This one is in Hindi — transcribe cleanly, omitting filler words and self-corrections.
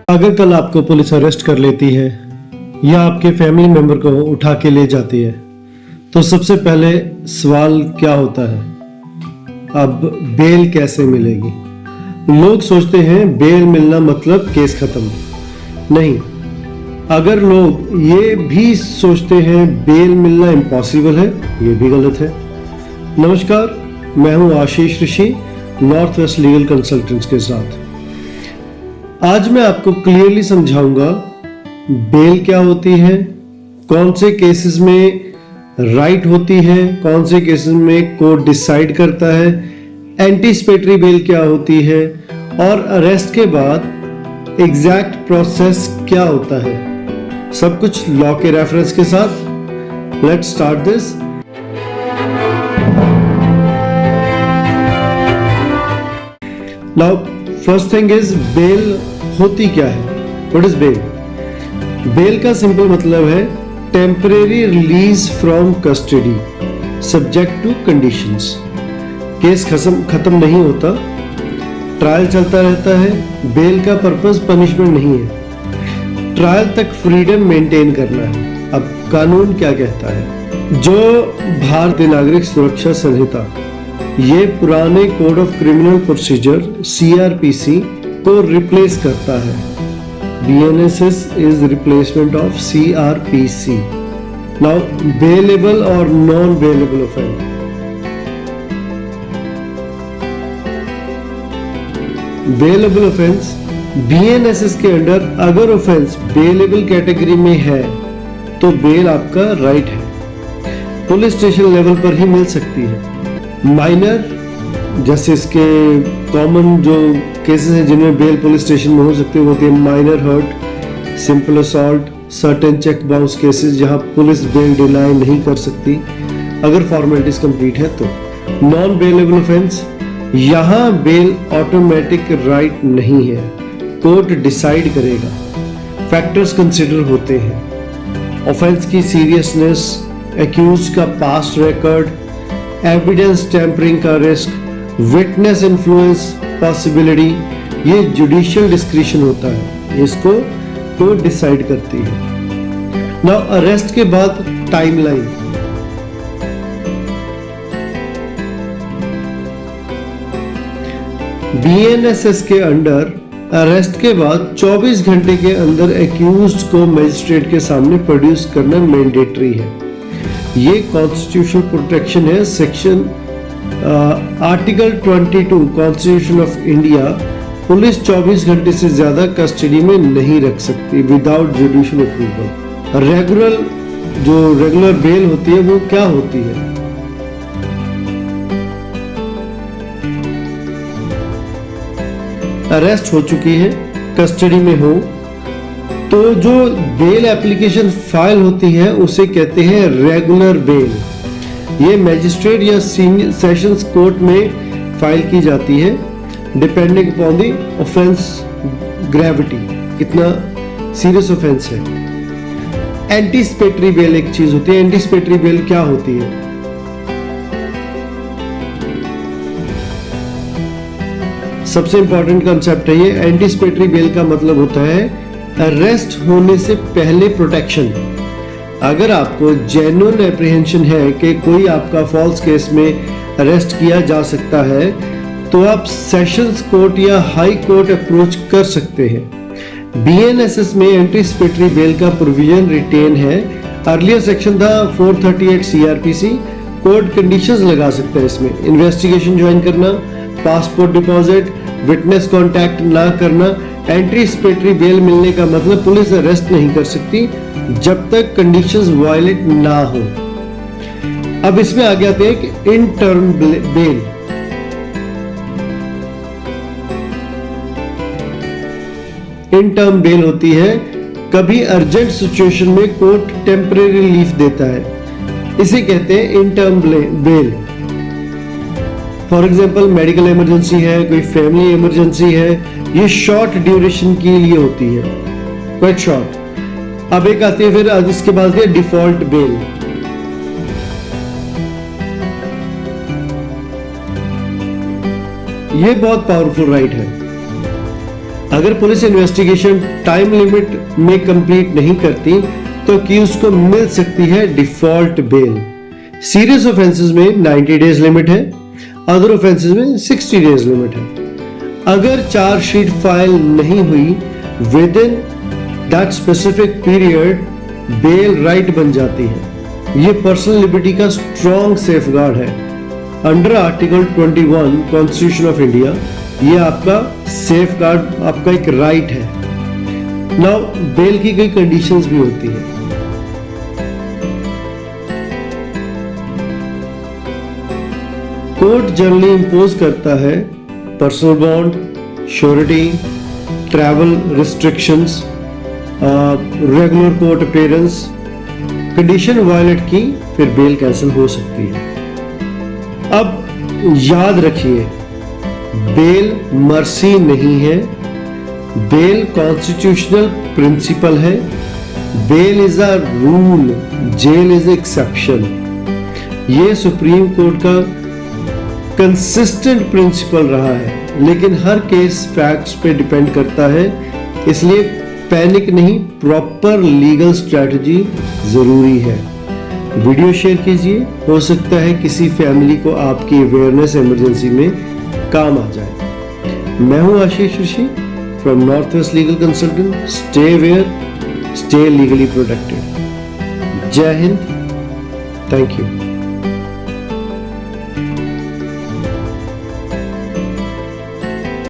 अगर कल आपको पुलिस अरेस्ट कर लेती है या आपके फैमिली मेंबर को उठा के ले जाती है तो सबसे पहले सवाल क्या होता है, अब बेल कैसे मिलेगी। लोग सोचते हैं बेल मिलना मतलब केस खत्म। नहीं, अगर लोग ये भी सोचते हैं बेल मिलना इम्पॉसिबल है, ये भी गलत है। नमस्कार, मैं हूं आशीष ऋषि, नॉर्थ वेस्ट लीगल कंसल्टेंट्स के साथ। आज मैं आपको क्लियरली समझाऊंगा बेल क्या होती है, कौन से केसेस में राइट होती है, कौन से केसेस में कोर्ट डिसाइड करता है, एंटीसिपेटरी बेल क्या होती है और अरेस्ट के बाद एग्जैक्ट प्रोसेस क्या होता है। सब कुछ लॉ के रेफरेंस के साथ। Let's start this. Now first thing is bail होती क्या है। What is bail? बेल का सिंपल मतलब है temporary release from custody subject to conditions. Case खत्म नहीं होता, ट्रायल चलता रहता है। बेल का पर्पस पनिशमेंट नहीं है, ट्रायल तक फ्रीडम मेंटेन करना है। अब कानून क्या कहता है? जो भारतीय नागरिक सुरक्षा संहिता, ये पुराने code of criminal procedure CRPC को रिप्लेस करता है। BNSS is replacement of CRPC. Now, bailable or non-bailable offense. Bailable offense BNSS के अंडर अगर ऑफेंस बेलेबल कैटेगरी में है तो बेल आपका राइट है, पुलिस स्टेशन लेवल पर ही मिल सकती है। माइनर जैसे इसके कॉमन जो केसेस हैं जिनमें बेल पुलिस स्टेशन में हो सकती है, होती है minor hurt, simple assault, certain cheque bounce cases जहां पुलिस बेल डिनाई नहीं कर सकती अगर फॉर्मेलिटीज कंप्लीट है तो। नॉन बेलेबल ऑफेंस, यहां बेल ऑटोमेटिक राइट नहीं है, कोर्ट डिसाइड करेगा। फैक्टर्स कंसिडर होते हैं, ऑफेंस की सीरियसनेस, एक्यूज्ड का पास्ट रिकॉर्ड, एविडेंस टैंपरिंग का रिस्क, विटनेस इन्फ्लुएंस पॉसिबिलिटी। ये जुडिशियल डिस्क्रिशन होता है, इसको कोर्ट डिसाइड करती है। नाउ अरेस्ट के बाद टाइमलाइन। BNSS के अंडर अरेस्ट के बाद 24 घंटे के अंदर एक्यूज्ड को मजिस्ट्रेट के सामने प्रोड्यूस करना मैंडेटरी है। ये कॉन्स्टिट्यूशनल प्रोटेक्शन है। Section article 22 constitution of India, police 24 घंटे से ज्यादा कस्टडी में नहीं रख सकती without judicial approval. Regular bell होती है वो क्या होती है? अरेस्ट हो चुकी है, कस्टडी में हो तो जो बेल एप्लीकेशन फाइल होती है उसे कहते हैं रेगुलर बेल। ये मैजिस्ट्रेट या सेशंस कोर्ट में फाइल की जाती है depending upon the offence gravity, कितना सीरियस ऑफेंस है। एंटीसिपेटरी बेल एक चीज होती है। एंटीसिपेटरी बेल क्या होती है? सबसे इंपॉर्टेंट कंसेप्ट है ये। एंटीसिपेटरी बेल का मतलब होता है अरेस्ट होने से पहले प्रोटेक्शन। अगर आपको जेन्युइन एप्रीहेंशन है कि कोई आपका फॉल्स केस में अरेस्ट किया जा सकता है तो आप सेशंस कोर्ट या हाई कोर्ट अप्रोच कर सकते हैं। BNSS में एंटीसिपेटरी बेल का प्रोविजन रिटेन है। अर्लियर सेक्शन था 438 CRPC। कोर्ट कंडीशंस लगा सकता है इसमें, इन्वेस्टिगेशन ज्वाइन करना, पासपोर्ट डिपॉजिट, विटनेस कांटेक्ट ना करना। एंटीसिपेटरी बेल मिलने का मतलब पुलिस अरेस्ट नहीं कर सकती जब तक कंडीशंस वायलेट ना हो। अब इसमें आगे आते हैं कि interim bail. Interim bail होती है कभी अर्जेंट सिचुएशन में कोर्ट टेम्परेरी रिलीफ देता है, इसे कहते हैं interim bail. For example medical emergency है, कोई फैमिली इमरजेंसी है, ये शॉर्ट ड्यूरेशन के लिए होती है, क्वाइट शॉर्ट। अब एक आती है फिर इसके बाद डिफॉल्ट बेल। ये बहुत पावरफुल राइट है। अगर पुलिस इन्वेस्टिगेशन टाइम लिमिट में कंप्लीट नहीं करती तो अक्यूज्ड को मिल सकती है डिफॉल्ट बेल। सीरियस ऑफेंसेस में 90 डेज लिमिट है, अदर ऑफेंसेस में 60 डेज लिमिट है। अगर चार्जशीट फाइल नहीं हुई within that specific period, bail right बन जाती है। ये पर्सनल लिबर्टी का स्ट्रॉन्ग सेफगार्ड है। Under article 21 constitution of India ये आपका सेफगार्ड, आपका एक राइट है। नाउ बेल की कई कंडीशंस भी होती है। कोर्ट जनरली इंपोज करता है personal bond, surety, travel restrictions, regular court appearance. Condition violate की फिर बेल कैंसिल हो सकती है। अब याद रखिए, बेल मर्सी नहीं है, बेल कॉन्स्टिट्यूशनल प्रिंसिपल है। Bail is a rule, jail is exception. ये सुप्रीम कोर्ट का कंसिस्टेंट प्रिंसिपल रहा है, लेकिन हर केस फैक्ट्स पे डिपेंड करता है। इसलिए पैनिक नहीं, प्रॉपर लीगल स्ट्रैटेजी जरूरी है। वीडियो शेयर कीजिए, हो सकता है किसी फैमिली को आपकी अवेयरनेस इमरजेंसी में काम आ जाए। मैं हूं Ashish Rishi from north west legal consultant. Stay aware, stay legally protected. Jai Hind, thank you.